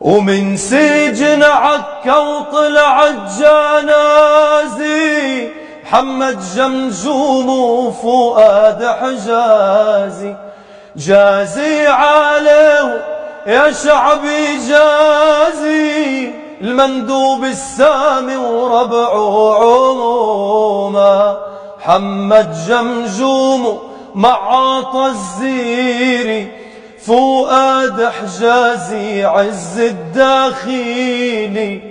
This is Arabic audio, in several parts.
ومن سجن عكا وطلع الجنازي، محمد جمجوم وفؤاد حجازي. جازي عليه يا شعبي جازي، المندوب السامي وربعه عموما. محمد جمجوم مع عطا الزيري، فؤاد حجازي عز الداخلي.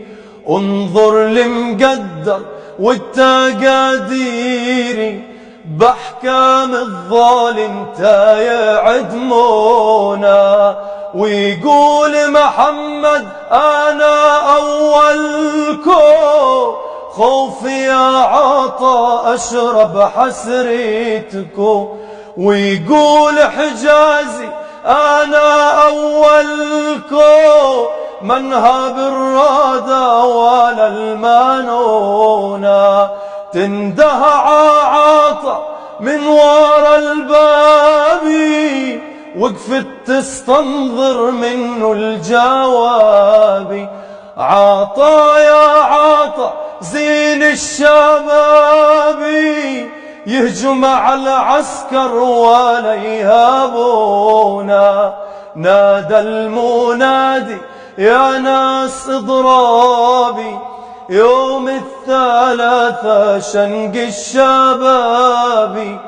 انظر لمقدر والتقاديري، بأحكام الظالم تايا عدمونا. ويقول محمد أنا أولكم، خوفي يا عطا أشرب حسرتكم. ويقول حجازي أنا أولكم، منهب الرادة ولا المانونا. تنده عاطا من ورا البابي، وقفت تستنظر منه الجوابي. عطا يا عطا زين الشبابي، يهجم على العسكر ولا يهابونا. نادى المنادي يا ناس اضرابي، يوم الثلاثة شنق الشبابي.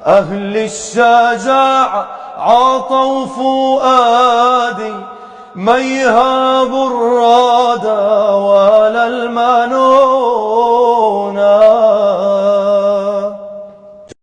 أهل الشجاعة عطا وفؤادي، ما يهابوا الرادة ولا المنون.